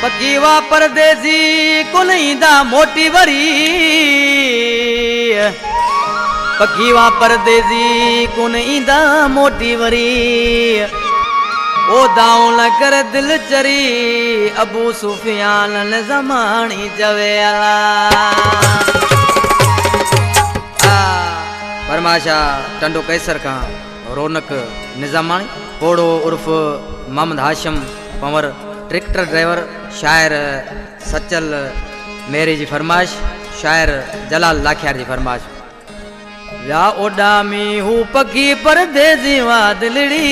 पकीवा परदेसी कुनईंदा मोटी वरी पकीवा परदेसी कुनईंदा मोटी वरी ओ दाऊं न कर दिल चरी अबू सुफियान ने ज़मानी जवे अला फरमाशा टंडो कैसर का रौनक निजामानी पोड़ो उर्फ मोहम्मद हाशिम पंवर ट्रैक्टर ड्राइवर शायर सचल मेरी जी फरमाइश शायर जलाल लाखियार जी फरमाइश या ओडामी हूँ पकी परदेसी वादलड़ी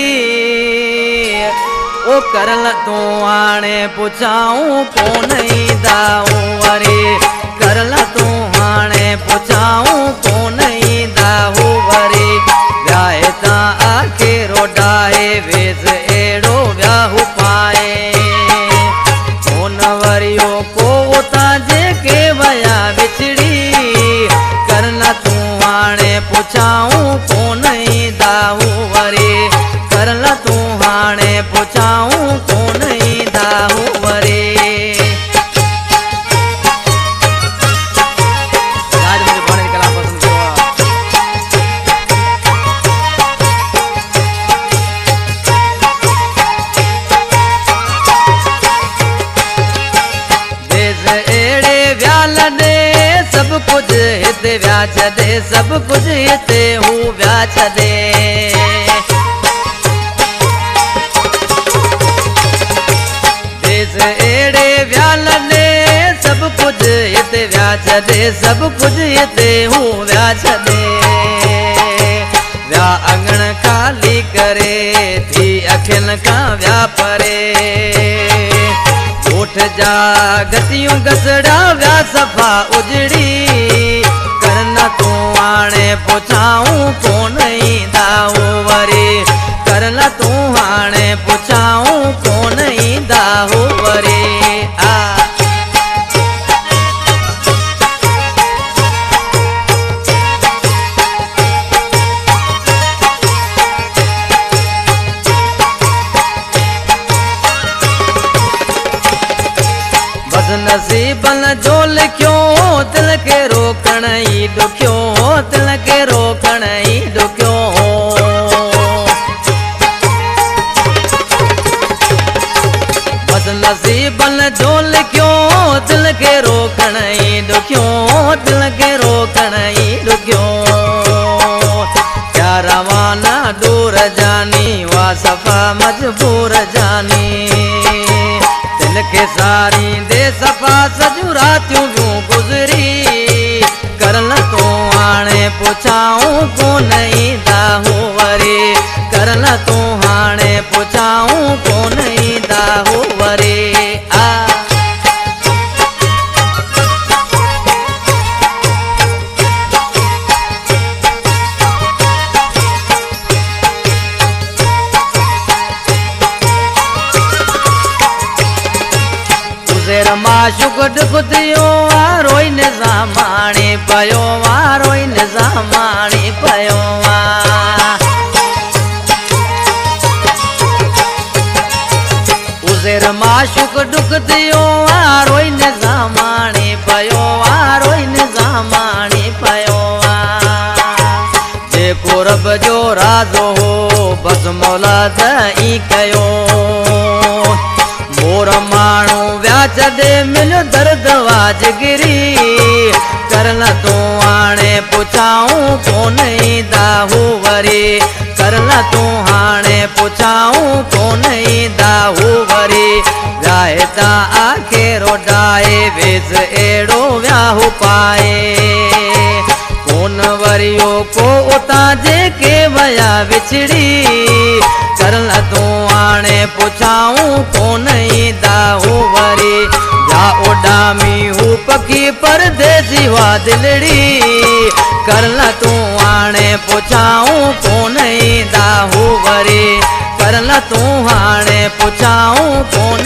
ओ करल तू हाणे पुछाऊं कोन दाऊ वरी करल तू हाणे पुछाऊं कोन दाऊ वरी व्याहे ता आखे रोडाए वेस एड़ो व्याहु पाए कोन वरियो को उता जेके वया बिछड़ी करल तू हाणे पुछाऊं कोन दाऊ वरी करल तू हाणे पुछाऊं कोन दाऊ वरी सब कुछ हिते व्या छदे सब कुछ हिते हूँ व्या छदे देश एड़े व्याल ने सब कुछ हिते व्या छदे सब कुछ हिते हूँ व्या छदे व्या अंगण खाली करे थी अखिल का व्या परे उठ जा गतियूं गसड़ा व्या सफा उजड़ी करना तू हाणे पुछाऊं कोन दाऊ वरी करना तू हाणे पुछाऊं कोन दाऊ वरी नसीबन जो लिखियो दिल के रोकण ही दुखियो दिल के रोकण ही दुखियो बस नसीबन जो लिखियो दिल के रोकण ही दुखियो दिल के रोकण ही दुखियो क्या रवाना दूर जानी वा सफा मजबूर जानी दिल के सारी दे सफा सजू रातियों क्यों गुजरी करल तू हाणे पुछाऊं कोन दाऊ वरी करल तू हाणे पुछाऊं कोन दाऊ वरी माशुक दुखदियो रोई निज़ामानी पयो रोई निज़ामानी पयो उज़ेर माशुक दुखदियो रोई निज़ामानी पयो रोई निज़ामानी पयो जेको रब जो राज़ो हो बस मौला दई कयो मोर माण्हू व्या छदे मिल दर्द वाजगिरी करल तू हाणे पुछाऊं कोन दाऊ वरी करल तू हाणे पुछाऊं कोन दाऊ वरी व्याहे ता आखे रोडाए वेस एड़ो व्याहु पाए कोन वरियो को उता जेके वया विछड़ी करल तू हाणे पुछाऊं कोन दाऊ वरी जा ओडामी हूँ पकी परदेसी वादलड़ी करल तू हाणे पुछाऊं कोन दाऊ वरी करल तू हाणे पुछाऊं कोन